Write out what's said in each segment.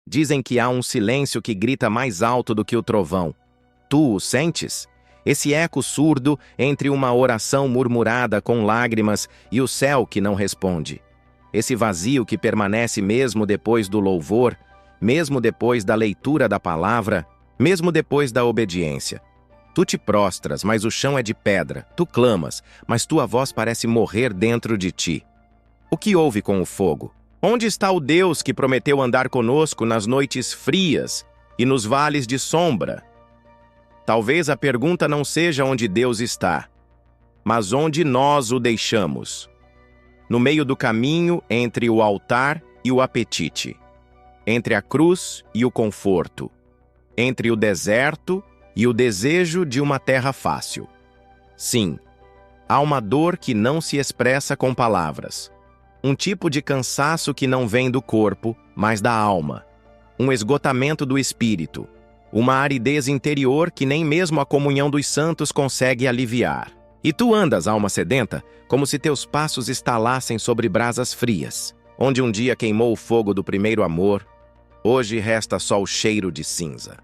Dizem que há um silêncio que grita mais alto do que o trovão. Tu o sentes? Esse eco surdo entre uma oração murmurada com lágrimas e o céu que não responde. Esse vazio que permanece mesmo depois do louvor, mesmo depois da leitura da palavra, mesmo depois da obediência. Tu te prostras, mas o chão é de pedra. Tu clamas, mas tua voz parece morrer dentro de ti. O que houve com o fogo? Onde está o Deus que prometeu andar conosco nas noites frias e nos vales de sombra? Talvez a pergunta não seja onde Deus está, mas onde nós o deixamos. No meio do caminho entre o altar e o apetite, entre a cruz e o conforto, entre o deserto e o desejo de uma terra fácil. Sim, há uma dor que não se expressa com palavras. Um tipo de cansaço que não vem do corpo, mas da alma. Um esgotamento do espírito. Uma aridez interior que nem mesmo a comunhão dos santos consegue aliviar. E tu andas, alma sedenta, como se teus passos estalassem sobre brasas frias, onde um dia queimou o fogo do primeiro amor, hoje resta só o cheiro de cinza.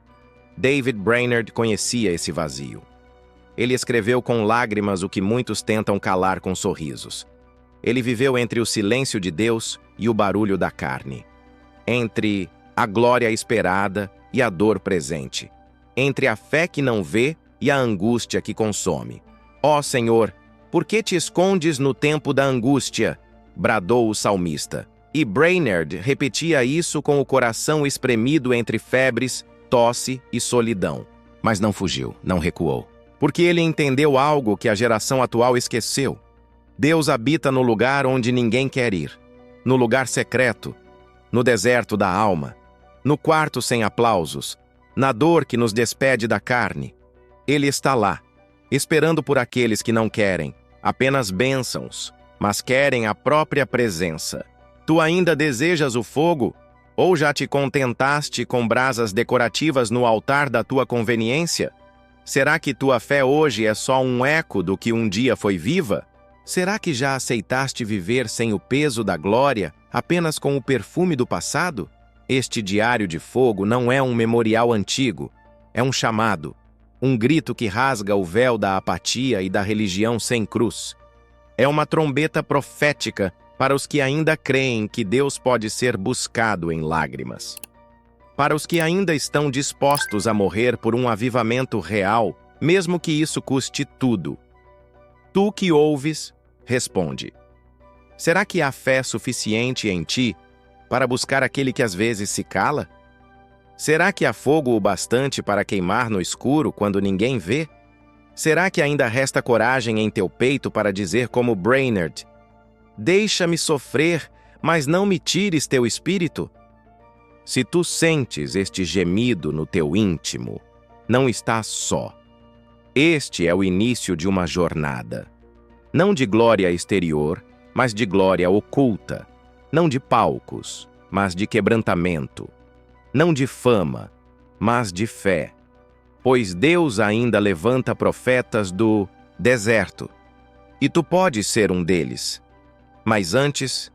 David Brainerd conhecia esse vazio. Ele escreveu com lágrimas o que muitos tentam calar com sorrisos. Ele viveu entre o silêncio de Deus e o barulho da carne. Entre a glória esperada e a dor presente. Entre a fé que não vê e a angústia que consome. Ó Senhor, por que te escondes no tempo da angústia? Bradou o salmista. E Brainerd repetia isso com o coração espremido entre febres, tosse e solidão. Mas não fugiu, não recuou. Porque ele entendeu algo que a geração atual esqueceu. Deus habita no lugar onde ninguém quer ir. No lugar secreto. No deserto da alma. No quarto sem aplausos. Na dor que nos despede da carne. Ele está lá, esperando por aqueles que não querem apenas bênçãos, mas querem a própria presença. Tu ainda desejas o fogo? Ou já te contentaste com brasas decorativas no altar da tua conveniência? Será que tua fé hoje é só um eco do que um dia foi viva? Será que já aceitaste viver sem o peso da glória, apenas com o perfume do passado? Este diário de fogo não é um memorial antigo, é um chamado, um grito que rasga o véu da apatia e da religião sem cruz. É uma trombeta profética para os que ainda creem que Deus pode ser buscado em lágrimas. Para os que ainda estão dispostos a morrer por um avivamento real, mesmo que isso custe tudo. Tu que ouves, responde. Será que há fé suficiente em ti para buscar aquele que às vezes se cala? Será que há fogo o bastante para queimar no escuro quando ninguém vê? Será que ainda resta coragem em teu peito para dizer como Brainerd: deixa-me sofrer, mas não me tires teu espírito? Se tu sentes este gemido no teu íntimo, não estás só. Este é o início de uma jornada. Não de glória exterior, mas de glória oculta. Não de palcos, mas de quebrantamento. Não de fama, mas de fé. Pois Deus ainda levanta profetas do deserto. E tu podes ser um deles. Mas antes,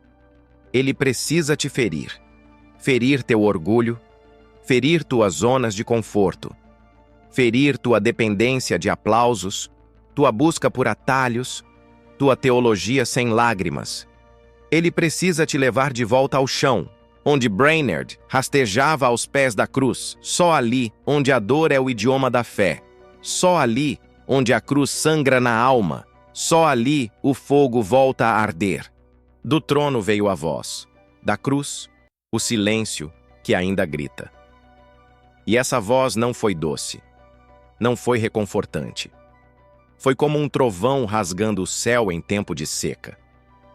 ele precisa te ferir. Ferir teu orgulho, ferir tuas zonas de conforto, ferir tua dependência de aplausos, tua busca por atalhos, tua teologia sem lágrimas. Ele precisa te levar de volta ao chão, onde Brainerd rastejava aos pés da cruz, só ali onde a dor é o idioma da fé, só ali onde a cruz sangra na alma, só ali o fogo volta a arder. Do trono veio a voz, da cruz, o silêncio que ainda grita. E essa voz não foi doce, não foi reconfortante. Foi como um trovão rasgando o céu em tempo de seca.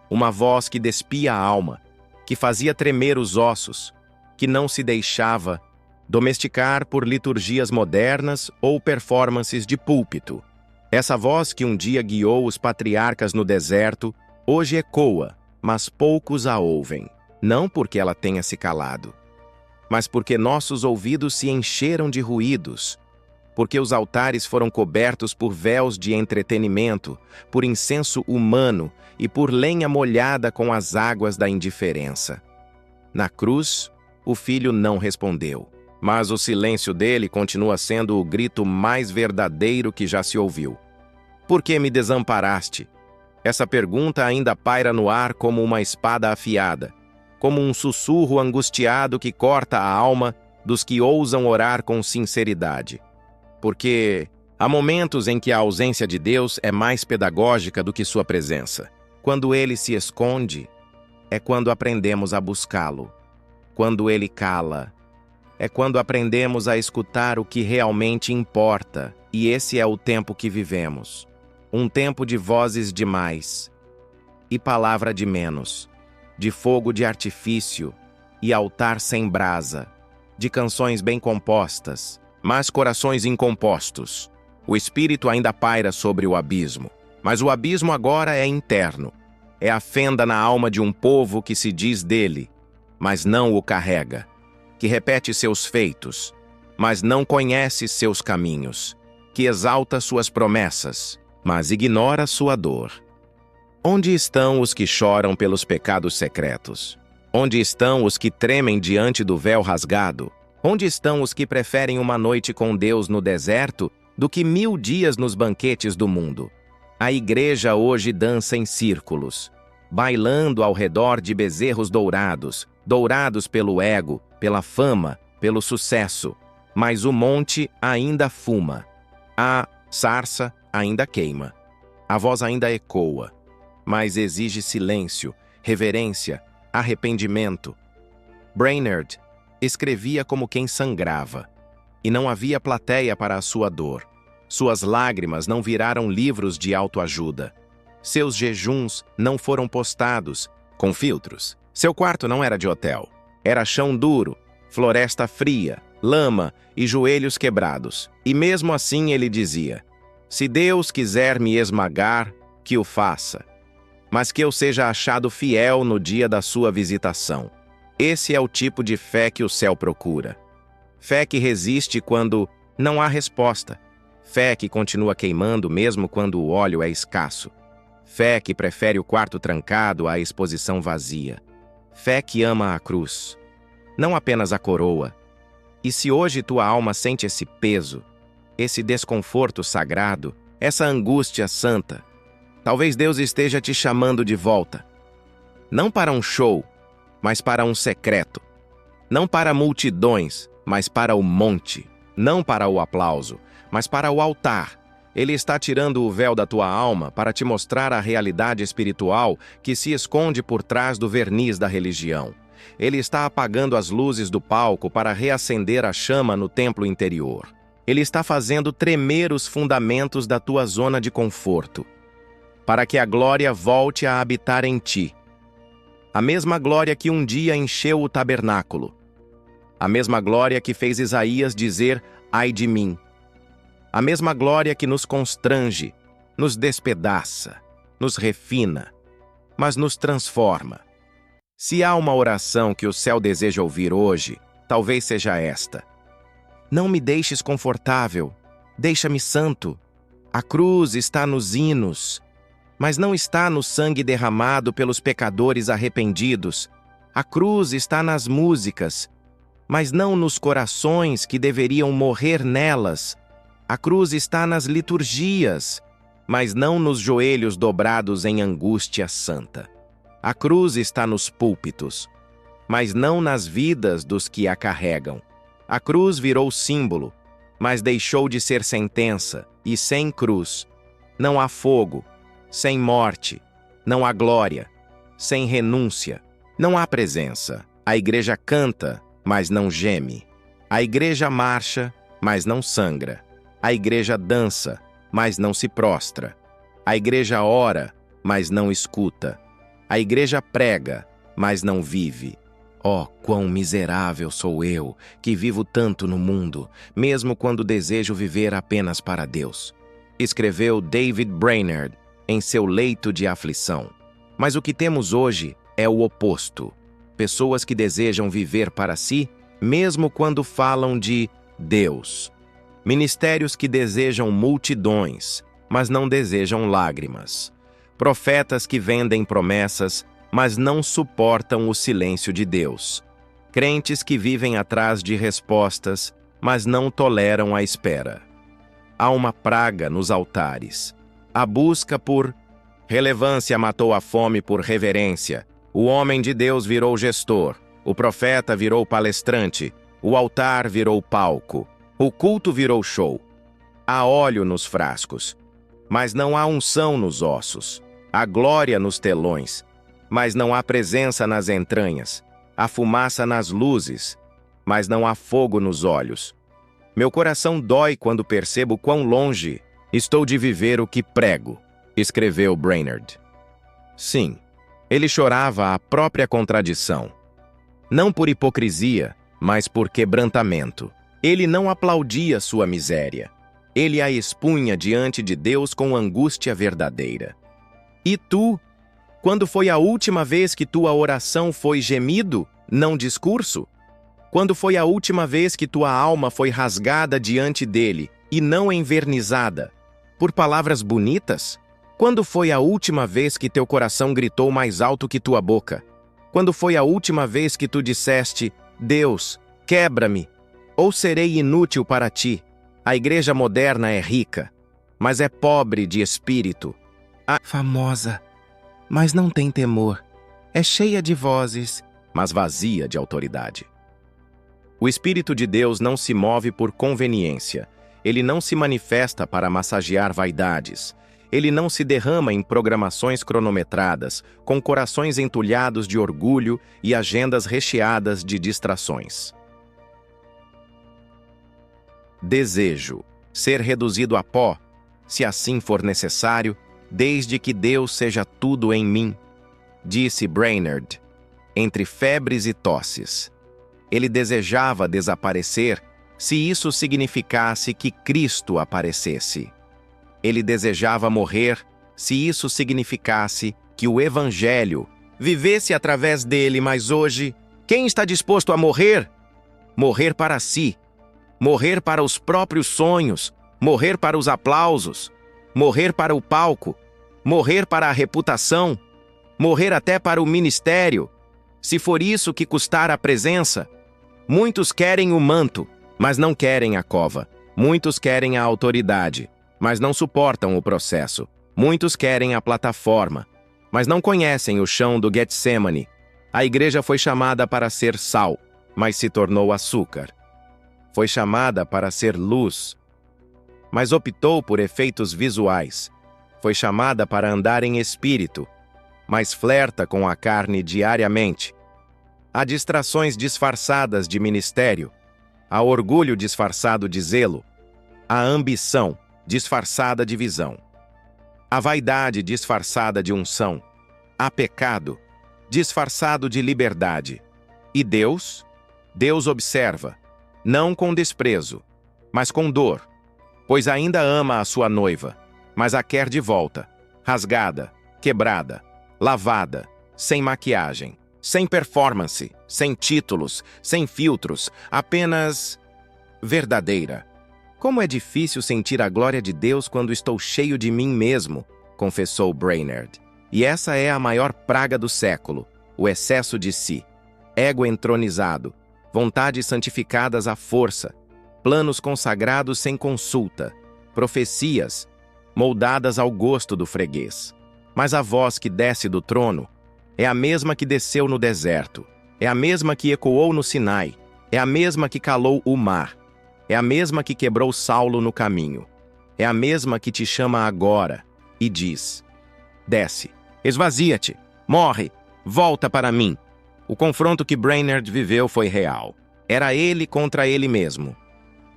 Uma voz que despia a alma, que fazia tremer os ossos, que não se deixava domesticar por liturgias modernas ou performances de púlpito. Essa voz que um dia guiou os patriarcas no deserto, hoje ecoa, mas poucos a ouvem. Não porque ela tenha se calado, mas porque nossos ouvidos se encheram de ruídos, porque os altares foram cobertos por véus de entretenimento, por incenso humano e por lenha molhada com as águas da indiferença. Na cruz, O filho não respondeu. Mas o silêncio dele continua sendo o grito mais verdadeiro que já se ouviu. Por que me desamparaste? Essa pergunta ainda paira no ar como uma espada afiada, como um sussurro angustiado que corta a alma dos que ousam orar com sinceridade. Porque há momentos em que a ausência de Deus é mais pedagógica do que sua presença. Quando ele se esconde, é quando aprendemos a buscá-lo. Quando ele cala, é quando aprendemos a escutar o que realmente importa, e esse é o tempo que vivemos. Um tempo de vozes demais e palavra de menos, de fogo de artifício e altar sem brasa, de canções bem compostas, mas corações incompostos. O espírito ainda paira sobre o abismo, mas o abismo agora é interno. É a fenda na alma de um povo que se diz dele, mas não o carrega, que repete seus feitos, mas não conhece seus caminhos, que exalta suas promessas, mas ignora sua dor. Onde estão os que choram pelos pecados secretos? Onde estão os que tremem diante do véu rasgado? Onde estão os que preferem uma noite com Deus no deserto do que 1000 dias nos banquetes do mundo? A igreja hoje dança em círculos, bailando ao redor de bezerros dourados, dourados pelo ego, pela fama, pelo sucesso. Mas o monte ainda fuma. A sarça ainda queima. A voz ainda ecoa, mas exige silêncio, reverência, arrependimento. Brainerd escrevia como quem sangrava, e não havia plateia para a sua dor. Suas lágrimas não viraram livros de autoajuda. Seus jejuns não foram postados com filtros. Seu quarto não era de hotel. Era chão duro, floresta fria, lama e joelhos quebrados. E mesmo assim ele dizia: se Deus quiser me esmagar, que o faça, mas que eu seja achado fiel no dia da sua visitação. Esse é o tipo de fé que o céu procura. Fé que resiste quando não há resposta. Fé que continua queimando mesmo quando o óleo é escasso. Fé que prefere o quarto trancado à exposição vazia. Fé que ama a cruz, não apenas a coroa. E se hoje tua alma sente esse peso, esse desconforto sagrado, essa angústia santa, talvez Deus esteja te chamando de volta. Não para um show, mas para um secreto. Não para multidões, mas para o monte. Não para o aplauso, mas para o altar. Ele está tirando o véu da tua alma para te mostrar a realidade espiritual que se esconde por trás do verniz da religião. Ele está apagando as luzes do palco para reacender a chama no templo interior. Ele está fazendo tremer os fundamentos da tua zona de conforto, para que a glória volte a habitar em ti. A mesma glória que um dia encheu o tabernáculo. A mesma glória que fez Isaías dizer: ai de mim. A mesma glória que nos constrange, nos despedaça, nos refina, mas nos transforma. Se há uma oração que o céu deseja ouvir hoje, talvez seja esta: não me deixes confortável, deixa-me santo. A cruz está nos hinos, mas não está no sangue derramado pelos pecadores arrependidos. A cruz está nas músicas, mas não nos corações que deveriam morrer nelas. A cruz está nas liturgias, mas não nos joelhos dobrados em angústia santa. A cruz está nos púlpitos, mas não nas vidas dos que a carregam. A cruz virou símbolo, mas deixou de ser sentença, e sem cruz não há fogo, sem morte, não há glória, sem renúncia, não há presença. A igreja canta, mas não geme. A igreja marcha, mas não sangra. A igreja dança, mas não se prostra. A igreja ora, mas não escuta. A igreja prega, mas não vive. Oh, quão miserável sou eu, que vivo tanto no mundo, mesmo quando desejo viver apenas para Deus. Escreveu David Brainerd em seu leito de aflição. Mas o que temos hoje é o oposto. Pessoas que desejam viver para si, mesmo quando falam de Deus. Ministérios que desejam multidões, mas não desejam lágrimas. Profetas que vendem promessas, mas não suportam o silêncio de Deus. Crentes que vivem atrás de respostas, mas não toleram a espera. Há uma praga nos altares. A busca por relevância matou a fome por reverência. O homem de Deus virou gestor. O profeta virou palestrante. O altar virou palco. O culto virou show. Há óleo nos frascos, mas não há unção nos ossos. Há glória nos telões, mas não há presença nas entranhas. Há fumaça nas luzes, mas não há fogo nos olhos. Meu coração dói quando percebo quão longe estou de viver o que prego, escreveu Brainerd. Sim, ele chorava a própria contradição. Não por hipocrisia, mas por quebrantamento. Ele não aplaudia sua miséria. Ele a expunha diante de Deus com angústia verdadeira. E tu? Quando foi a última vez que tua oração foi gemido, não discurso? Quando foi a última vez que tua alma foi rasgada diante dele e não envernizada por palavras bonitas? Quando foi a última vez que teu coração gritou mais alto que tua boca? Quando foi a última vez que tu disseste, Deus, quebra-me, ou serei inútil para ti? A igreja moderna é rica, mas é pobre de espírito. Famosa, mas não tem temor. É cheia de vozes, mas vazia de autoridade. O Espírito de Deus não se move por conveniência. Ele não se manifesta para massagear vaidades. Ele não se derrama em programações cronometradas, com corações entulhados de orgulho e agendas recheadas de distrações. Desejo ser reduzido a pó, se assim for necessário, desde que Deus seja tudo em mim, disse Brainerd, entre febres e tosses. Ele desejava desaparecer se isso significasse que Cristo aparecesse. Ele desejava morrer se isso significasse que o Evangelho vivesse através dele, mas hoje, quem está disposto a morrer? Morrer para si, morrer para os próprios sonhos, morrer para os aplausos, morrer para o palco, morrer para a reputação, morrer até para o ministério, se for isso que custar a presença. Muitos querem o manto, mas não querem a cova. Muitos querem a autoridade, mas não suportam o processo. Muitos querem a plataforma, mas não conhecem o chão do Getsemane. A igreja foi chamada para ser sal, mas se tornou açúcar. Foi chamada para ser luz, mas optou por efeitos visuais. Foi chamada para andar em espírito, mas flerta com a carne diariamente. Há distrações disfarçadas de ministério. Há orgulho disfarçado de zelo. Há ambição disfarçada de visão. Há vaidade disfarçada de unção. Há pecado disfarçado de liberdade. E Deus? Deus observa, não com desprezo, mas com dor, pois ainda ama a sua noiva, mas a quer de volta, rasgada, quebrada, lavada, sem maquiagem, sem performance, sem títulos, sem filtros, apenas verdadeira. Como é difícil sentir a glória de Deus quando estou cheio de mim mesmo, confessou Brainerd. E essa é a maior praga do século, o excesso de si, ego entronizado, vontades santificadas à força, planos consagrados sem consulta, profecias moldadas ao gosto do freguês. Mas a voz que desce do trono é a mesma que desceu no deserto, é a mesma que ecoou no Sinai, é a mesma que calou o mar, é a mesma que quebrou Saulo no caminho, é a mesma que te chama agora e diz: desce, esvazia-te, morre, volta para mim. O confronto que Brainerd viveu foi real. Era ele contra ele mesmo.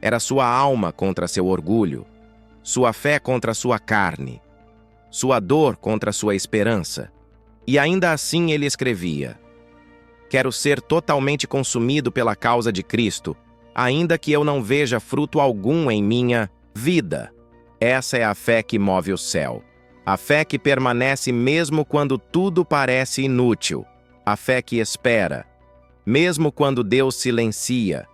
Era sua alma contra seu orgulho, sua fé contra sua carne, sua dor contra sua esperança. E ainda assim ele escrevia: quero ser totalmente consumido pela causa de Cristo, ainda que eu não veja fruto algum em minha vida. Essa é a fé que move o céu. A fé que permanece mesmo quando tudo parece inútil. A fé que espera, mesmo quando Deus silencia.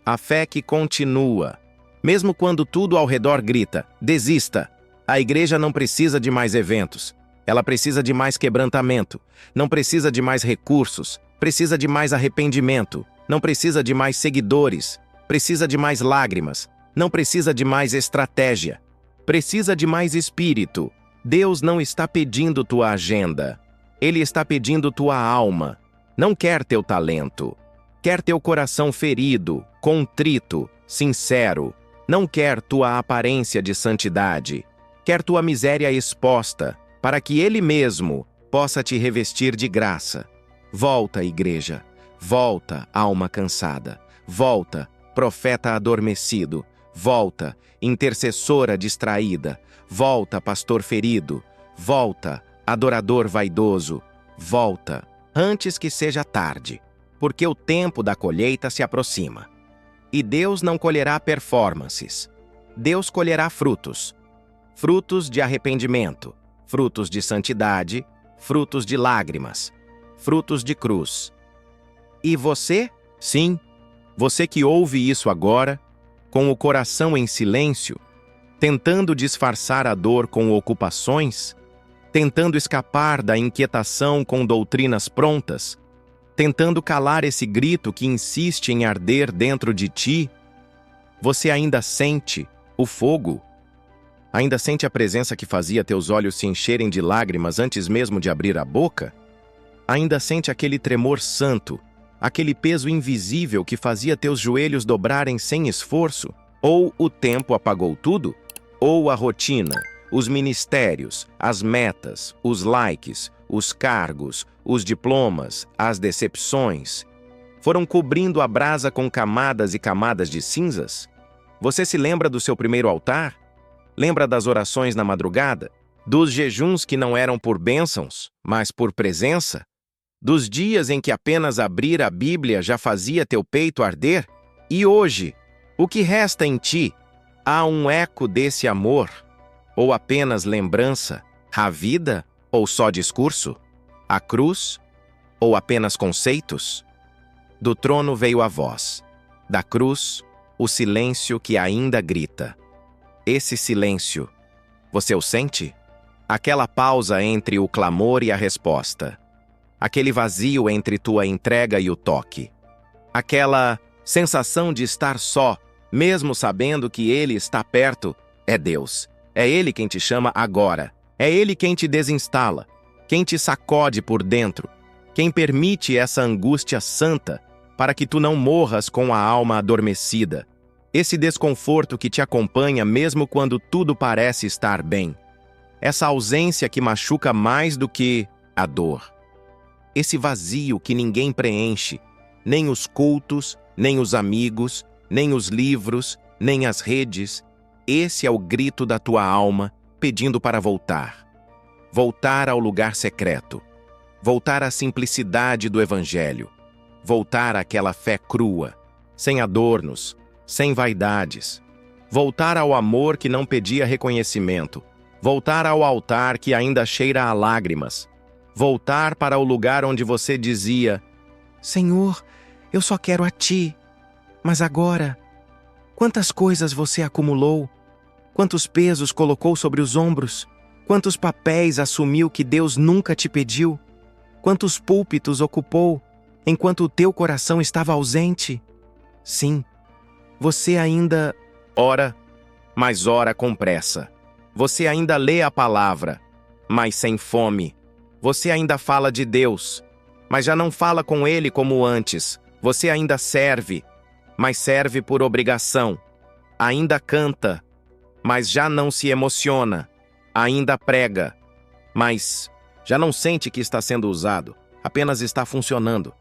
A fé que continua, mesmo quando tudo ao redor grita: desista. A igreja não precisa de mais eventos. Ela precisa de mais quebrantamento. Não precisa de mais recursos. Precisa de mais arrependimento. Não precisa de mais seguidores. Precisa de mais lágrimas. Não precisa de mais estratégia. Precisa de mais espírito. Deus não está pedindo tua agenda. Ele está pedindo tua alma. Não quer teu talento. Quer teu coração ferido, contrito, sincero. Não quer tua aparência de santidade. Quer tua miséria exposta, para que Ele mesmo possa te revestir de graça. Volta, igreja. Volta, alma cansada. Volta, profeta adormecido. Volta, intercessora distraída. Volta, pastor ferido. Volta, adorador vaidoso. Volta, antes que seja tarde, porque o tempo da colheita se aproxima. E Deus não colherá performances. Deus colherá frutos. Frutos de arrependimento, frutos de santidade, frutos de lágrimas, frutos de cruz. E você? Sim, você que ouve isso agora, com o coração em silêncio, tentando disfarçar a dor com ocupações, tentando escapar da inquietação com doutrinas prontas, tentando calar esse grito que insiste em arder dentro de ti, você ainda sente o fogo? Ainda sente a presença que fazia teus olhos se encherem de lágrimas antes mesmo de abrir a boca? Ainda sente aquele tremor santo, aquele peso invisível que fazia teus joelhos dobrarem sem esforço? Ou o tempo apagou tudo? Ou a rotina, os ministérios, as metas, os likes, os cargos, os diplomas, as decepções foram cobrindo a brasa com camadas e camadas de cinzas? Você se lembra do seu primeiro altar? Lembra das orações na madrugada? Dos jejuns que não eram por bênçãos, mas por presença? Dos dias em que apenas abrir a Bíblia já fazia teu peito arder? E hoje, o que resta em ti? Há um eco desse amor? Ou apenas lembrança? A vida? Ou só discurso? A cruz? Ou apenas conceitos? Do trono veio a voz. Da cruz, o silêncio que ainda grita. Esse silêncio, você o sente? Aquela pausa entre o clamor e a resposta. Aquele vazio entre tua entrega e o toque. Aquela sensação de estar só, mesmo sabendo que Ele está perto. É Deus. É Ele quem te chama agora. É Ele quem te desinstala, quem te sacode por dentro, quem permite essa angústia santa para que tu não morras com a alma adormecida. Esse desconforto que te acompanha mesmo quando tudo parece estar bem. Essa ausência que machuca mais do que a dor. Esse vazio que ninguém preenche, nem os cultos, nem os amigos, nem os livros, nem as redes. Esse é o grito da tua alma pedindo para voltar. Voltar ao lugar secreto. Voltar à simplicidade do Evangelho. Voltar àquela fé crua, sem adornos, sem vaidades. Voltar ao amor que não pedia reconhecimento. Voltar ao altar que ainda cheira a lágrimas. Voltar para o lugar onde você dizia: Senhor, eu só quero a Ti. Mas agora, quantas coisas você acumulou? Quantos pesos colocou sobre os ombros? Quantos papéis assumiu que Deus nunca te pediu? Quantos púlpitos ocupou, enquanto o teu coração estava ausente? Sim, você ainda ora, mas ora com pressa. Você ainda lê a palavra, mas sem fome. Você ainda fala de Deus, mas já não fala com Ele como antes. Você ainda serve, mas serve por obrigação. Ainda canta, mas já não se emociona. Ainda prega, mas já não sente que está sendo usado, apenas está funcionando.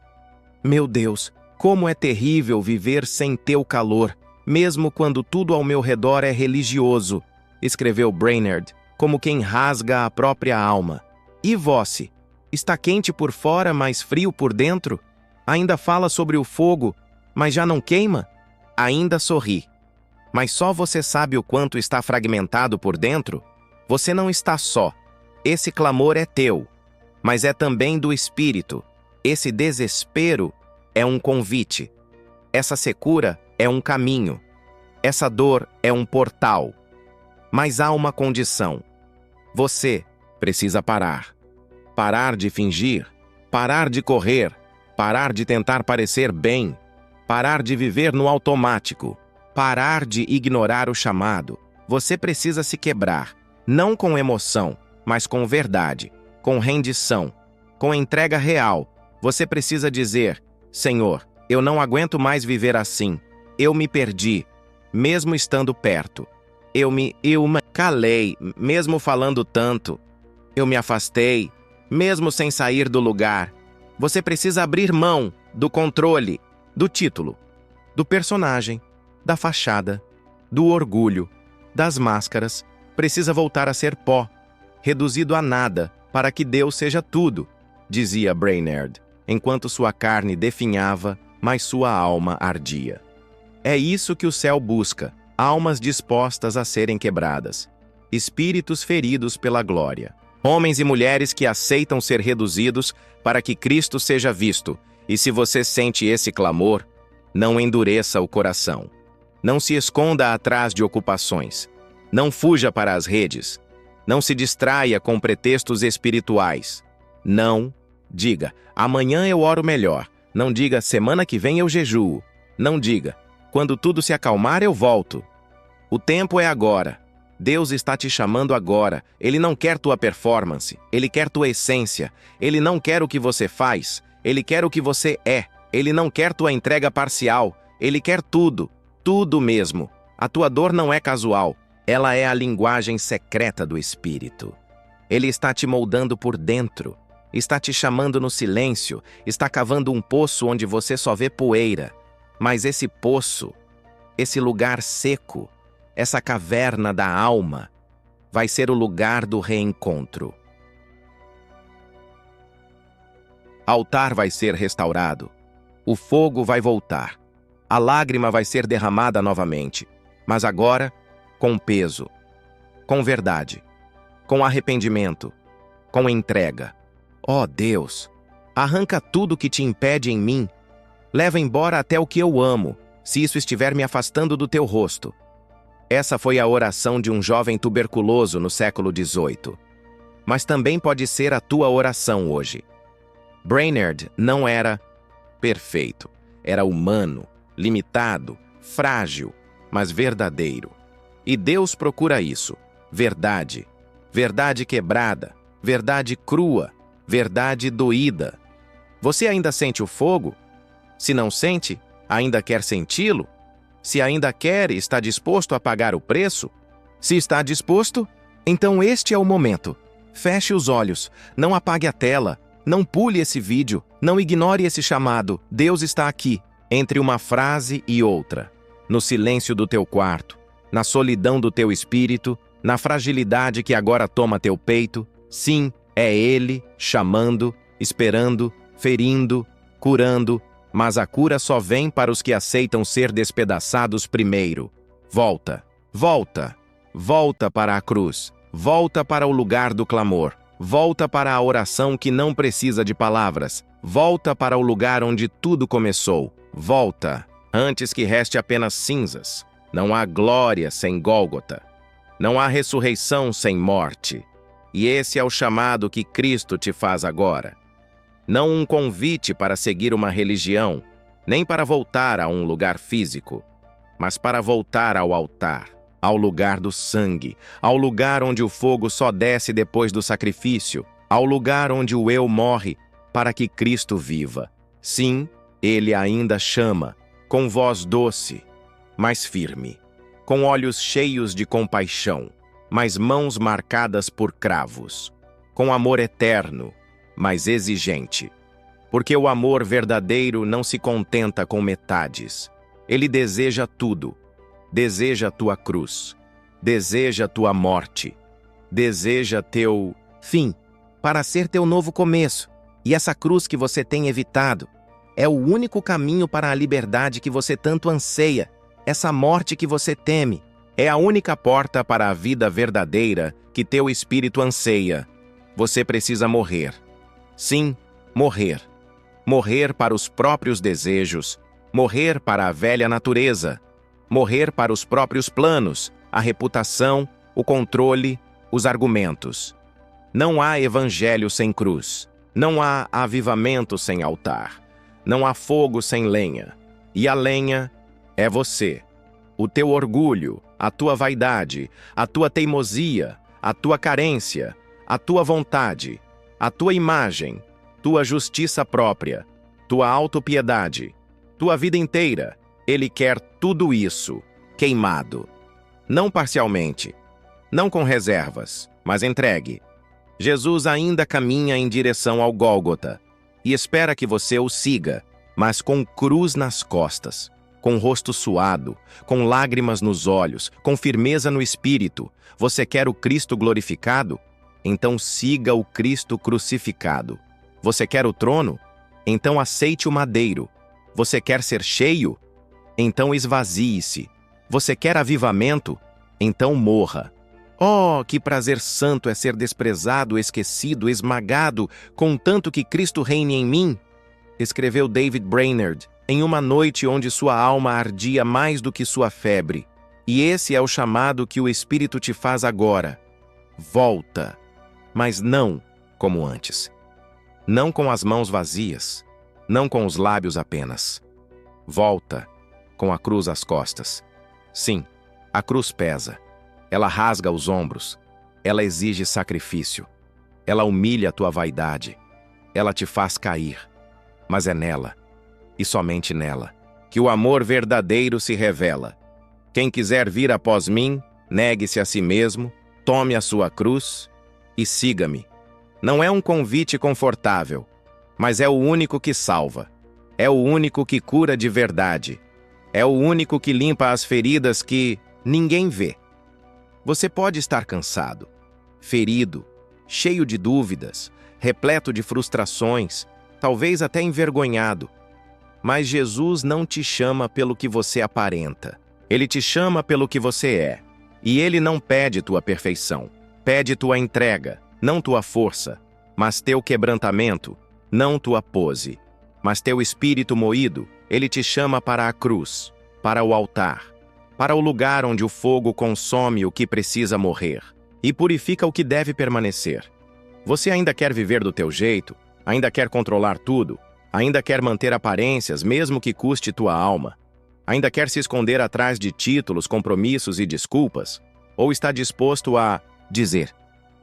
Meu Deus, como é terrível viver sem teu calor, mesmo quando tudo ao meu redor é religioso, escreveu Brainerd, como quem rasga a própria alma. E vós, está quente por fora, mas frio por dentro? Ainda fala sobre o fogo, mas já não queima? Ainda sorri, mas só você sabe o quanto está fragmentado por dentro? Você não está só. Esse clamor é teu, mas é também do Espírito. Esse desespero é um convite. Essa secura é um caminho. Essa dor é um portal. Mas há uma condição. Você precisa parar. Parar de fingir, parar de correr, parar de tentar parecer bem, parar de viver no automático, parar de ignorar o chamado. Você precisa se quebrar, não com emoção, mas com verdade, com rendição, com entrega real. Você precisa dizer: Senhor, eu não aguento mais viver assim. Eu me perdi, mesmo estando perto. Eu me calei, mesmo falando tanto. Eu me afastei, mesmo sem sair do lugar. Você precisa abrir mão do controle, do título, do personagem, da fachada, do orgulho, das máscaras. Precisa voltar a ser pó, reduzido a nada, para que Deus seja tudo, dizia Brainerd, enquanto sua carne definhava, mas sua alma ardia. É isso que o céu busca, almas dispostas a serem quebradas, espíritos feridos pela glória, homens e mulheres que aceitam ser reduzidos para que Cristo seja visto. E se você sente esse clamor, não endureça o coração. Não se esconda atrás de ocupações. Não fuja para as redes. Não se distraia com pretextos espirituais. Não diga: amanhã eu oro melhor. Não diga: semana que vem eu jejuo. Não diga: quando tudo se acalmar eu volto. O tempo é agora. Deus está te chamando agora. Ele não quer tua performance. Ele quer tua essência. Ele não quer o que você faz. Ele quer o que você é. Ele não quer tua entrega parcial. Ele quer tudo. Tudo mesmo. A tua dor não é casual. Ela é a linguagem secreta do Espírito. Ele está te moldando por dentro. Está te chamando no silêncio. Está cavando um poço onde você só vê poeira. Mas esse poço, esse lugar seco, essa caverna da alma, vai ser o lugar do reencontro. Altar vai ser restaurado. O fogo vai voltar. A lágrima vai ser derramada novamente. Mas agora, com peso, com verdade, com arrependimento, com entrega. Ó Deus, arranca tudo que te impede em mim. Leva embora até o que eu amo, se isso estiver me afastando do teu rosto. Essa foi a oração de um jovem tuberculoso no século XVIII. Mas também pode ser a tua oração hoje. Brainerd não era perfeito. Era humano, limitado, frágil, mas verdadeiro. E Deus procura isso. Verdade. Verdade quebrada. Verdade crua. Verdade doída. Você ainda sente o fogo? Se não sente, ainda quer senti-lo? Se ainda quer e está disposto a pagar o preço? Se está disposto, então este é o momento. Feche os olhos, não apague a tela, não pule esse vídeo, não ignore esse chamado. Deus está aqui, entre uma frase e outra. No silêncio do teu quarto, na solidão do teu espírito, na fragilidade que agora toma teu peito. Sim, é Ele chamando, esperando, ferindo, curando. Mas a cura só vem para os que aceitam ser despedaçados primeiro. Volta, volta, volta para a cruz. Volta para o lugar do clamor. Volta para a oração que não precisa de palavras. Volta para o lugar onde tudo começou. Volta, antes que reste apenas cinzas. Não há glória sem Gólgota. Não há ressurreição sem morte. E esse é o chamado que Cristo te faz agora. Não um convite para seguir uma religião, nem para voltar a um lugar físico, mas para voltar ao altar, ao lugar do sangue, ao lugar onde o fogo só desce depois do sacrifício, ao lugar onde o eu morre para que Cristo viva. Sim, Ele ainda chama, com voz doce, mas firme, com olhos cheios de compaixão, mas mãos marcadas por cravos, com amor eterno, mas exigente. Porque o amor verdadeiro não se contenta com metades. Ele deseja tudo. Deseja a tua cruz. Deseja a tua morte. Deseja teu fim, para ser teu novo começo. E essa cruz que você tem evitado é o único caminho para a liberdade que você tanto anseia. Essa morte que você teme é a única porta para a vida verdadeira que teu espírito anseia. Você precisa morrer. Sim, morrer. Morrer para os próprios desejos, morrer para a velha natureza, morrer para os próprios planos, a reputação, o controle, os argumentos. Não há evangelho sem cruz. Não há avivamento sem altar. Não há fogo sem lenha. E a lenha é você. O teu orgulho, a tua vaidade, a tua teimosia, a tua carência, a tua vontade, a tua imagem, tua justiça própria, tua autopiedade, tua vida inteira. Ele quer tudo isso queimado. Não parcialmente, não com reservas, mas entregue. Jesus ainda caminha em direção ao Gólgota e espera que você o siga, mas com cruz nas costas, com o rosto suado, com lágrimas nos olhos, com firmeza no espírito. Você quer o Cristo glorificado? Então siga o Cristo crucificado. Você quer o trono? Então aceite o madeiro. Você quer ser cheio? Então esvazie-se. Você quer avivamento? Então morra. Oh, que prazer santo é ser desprezado, esquecido, esmagado, contanto que Cristo reine em mim! Escreveu David Brainerd, em uma noite onde sua alma ardia mais do que sua febre. E esse é o chamado que o Espírito te faz agora. Volta, mas não como antes. Não com as mãos vazias, não com os lábios apenas. Volta, com a cruz às costas. Sim, a cruz pesa. Ela rasga os ombros. Ela exige sacrifício. Ela humilha a tua vaidade. Ela te faz cair. Mas é nela, e somente nela, que o amor verdadeiro se revela. Quem quiser vir após mim, negue-se a si mesmo, tome a sua cruz e siga-me. Não é um convite confortável, mas é o único que salva. É o único que cura de verdade. É o único que limpa as feridas que ninguém vê. Você pode estar cansado, ferido, cheio de dúvidas, repleto de frustrações, talvez até envergonhado. Mas Jesus não te chama pelo que você aparenta. Ele te chama pelo que você é. E Ele não pede tua perfeição. Pede tua entrega, não tua força, mas teu quebrantamento, não tua pose. Mas teu espírito moído. Ele te chama para a cruz, para o altar, para o lugar onde o fogo consome o que precisa morrer e purifica o que deve permanecer. Você ainda quer viver do teu jeito? Ainda quer controlar tudo? Ainda quer manter aparências, mesmo que custe tua alma? Ainda quer se esconder atrás de títulos, compromissos e desculpas? Ou está disposto a dizer: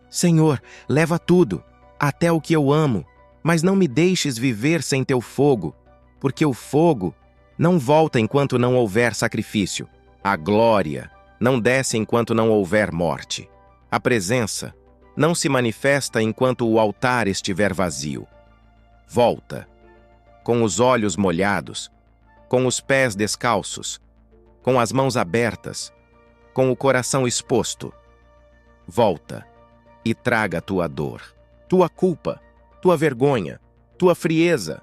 Senhor, leva tudo, até o que eu amo, mas não me deixes viver sem teu fogo, porque o fogo não volta enquanto não houver sacrifício. A glória não desce enquanto não houver morte. A presença não se manifesta enquanto o altar estiver vazio. Volta, com os olhos molhados, com os pés descalços, com as mãos abertas, com o coração exposto. Volta e traga tua dor, tua culpa, tua vergonha, tua frieza,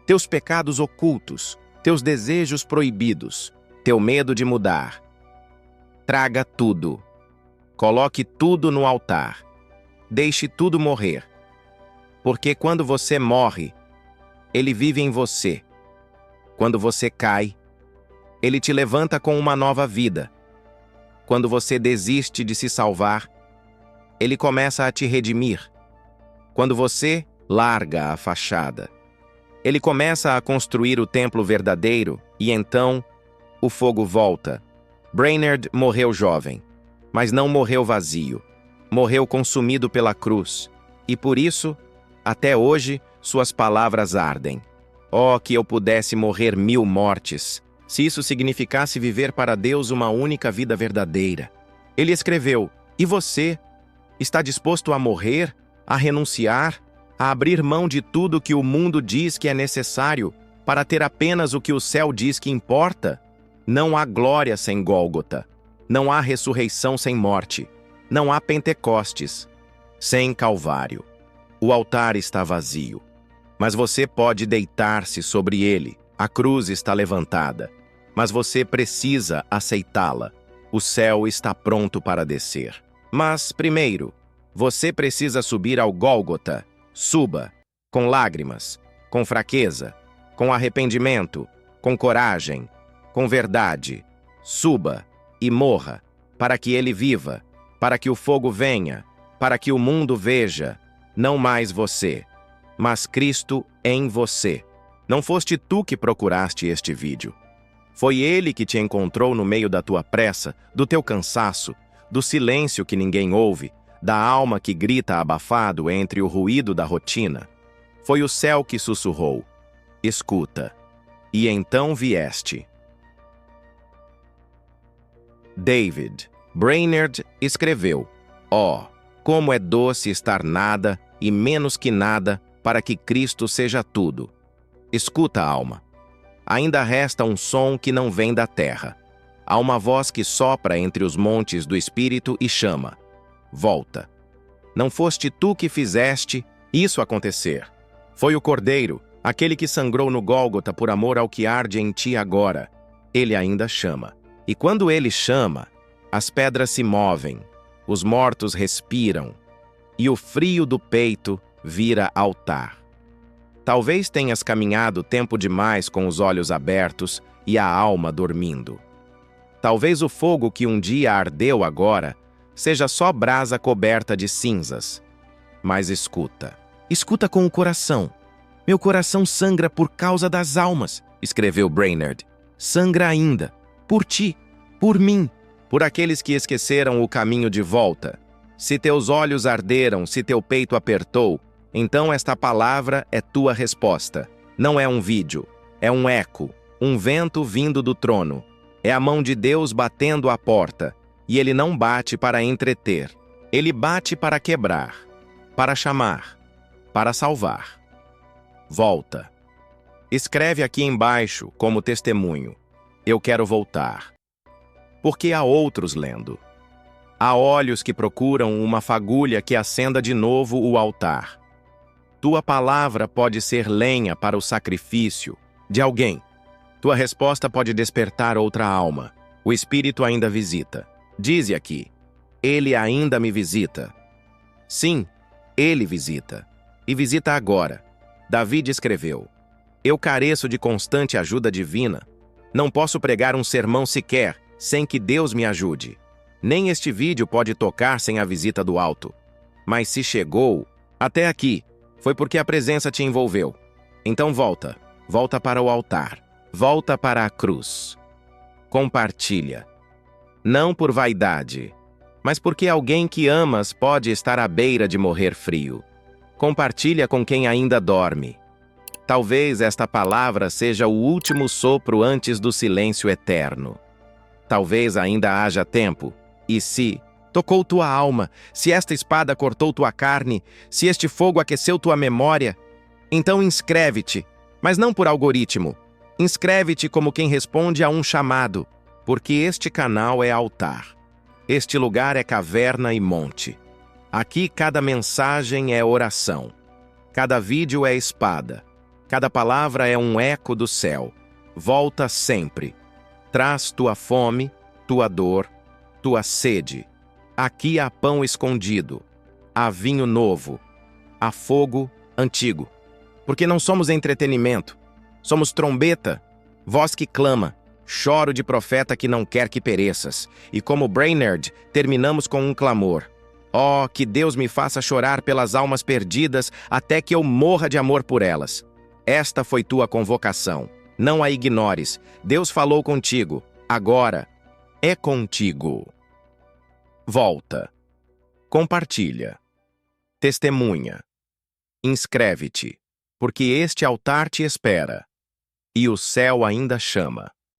teus pecados ocultos, teus desejos proibidos, teu medo de mudar. Traga tudo. Coloque tudo no altar. Deixe tudo morrer. Porque quando você morre, Ele vive em você. Quando você cai, Ele te levanta com uma nova vida. Quando você desiste de se salvar, Ele começa a te redimir. Quando você larga a fachada, Ele começa a construir o templo verdadeiro e então o fogo volta. Brainerd morreu jovem, mas não morreu vazio. Morreu consumido pela cruz. E por isso, até hoje, suas palavras ardem. Oh, que eu pudesse morrer 1000 mortes, se isso significasse viver para Deus uma única vida verdadeira. Ele escreveu: E você? Está disposto a morrer, a renunciar, a abrir mão de tudo que o mundo diz que é necessário para ter apenas o que o céu diz que importa? Não há glória sem Gólgota. Não há ressurreição sem morte. Não há Pentecostes sem Calvário. O altar está vazio, mas você pode deitar-se sobre ele. A cruz está levantada, mas você precisa aceitá-la. O céu está pronto para descer. Mas, primeiro, você precisa subir ao Gólgota. Suba, com lágrimas, com fraqueza, com arrependimento, com coragem, com verdade. Suba e morra, para que ele viva, para que o fogo venha, para que o mundo veja, não mais você, mas Cristo em você. Não foste tu que procuraste este vídeo. Foi ele que te encontrou no meio da tua pressa, do teu cansaço, do silêncio que ninguém ouve, da alma que grita abafado entre o ruído da rotina. Foi o céu que sussurrou: escuta. E então vieste. David Brainerd escreveu: como é doce estar nada e menos que nada para que Cristo seja tudo. Escuta, alma. Ainda resta um som que não vem da terra. Há uma voz que sopra entre os montes do Espírito e chama: volta. Não foste tu que fizeste isso acontecer. Foi o Cordeiro, aquele que sangrou no Gólgota por amor ao que arde em ti agora. Ele ainda chama. E quando ele chama, as pedras se movem, os mortos respiram, e o frio do peito vira altar. Talvez tenhas caminhado tempo demais com os olhos abertos e a alma dormindo. Talvez o fogo que um dia ardeu agora seja só brasa coberta de cinzas. Mas escuta. Escuta com o coração. Meu coração sangra por causa das almas, escreveu Brainerd. Sangra ainda. Por ti, por mim, por aqueles que esqueceram o caminho de volta. Se teus olhos arderam, se teu peito apertou, então esta palavra é tua resposta. Não é um vídeo, é um eco, um vento vindo do trono. É a mão de Deus batendo à porta, e ele não bate para entreter. Ele bate para quebrar, para chamar, para salvar. Volta. Escreve aqui embaixo como testemunho: eu quero voltar. Porque há outros lendo. Há olhos que procuram uma fagulha que acenda de novo o altar. Tua palavra pode ser lenha para o sacrifício de alguém. Tua resposta pode despertar outra alma. O Espírito ainda visita. Dize aqui: ele ainda me visita. Sim, ele visita. E visita agora. David escreveu: eu careço de constante ajuda divina. Não posso pregar um sermão sequer sem que Deus me ajude. Nem este vídeo pode tocar sem a visita do alto. Mas se chegou até aqui, foi porque a presença te envolveu. Então volta. Volta para o altar. Volta para a cruz. Compartilha. Não por vaidade, mas porque alguém que amas pode estar à beira de morrer frio. Compartilha com quem ainda dorme. Talvez esta palavra seja o último sopro antes do silêncio eterno. Talvez ainda haja tempo. E se tocou tua alma, se esta espada cortou tua carne, se este fogo aqueceu tua memória, então inscreve-te, mas não por algoritmo. Inscreve-te como quem responde a um chamado, porque este canal é altar. Este lugar é caverna e monte. Aqui cada mensagem é oração. Cada vídeo é espada. Cada palavra é um eco do céu. Volta sempre. Traz tua fome, tua dor, tua sede. Aqui há pão escondido, há vinho novo, há fogo antigo. Porque não somos entretenimento, somos trombeta, voz que clama, choro de profeta que não quer que pereças. E como Brainerd, terminamos com um clamor: que Deus me faça chorar pelas almas perdidas até que eu morra de amor por elas. Esta foi tua convocação. Não a ignores. Deus falou contigo. Agora é contigo. Volta. Compartilha. Testemunha. Inscreve-te, porque este altar te espera, e o céu ainda chama.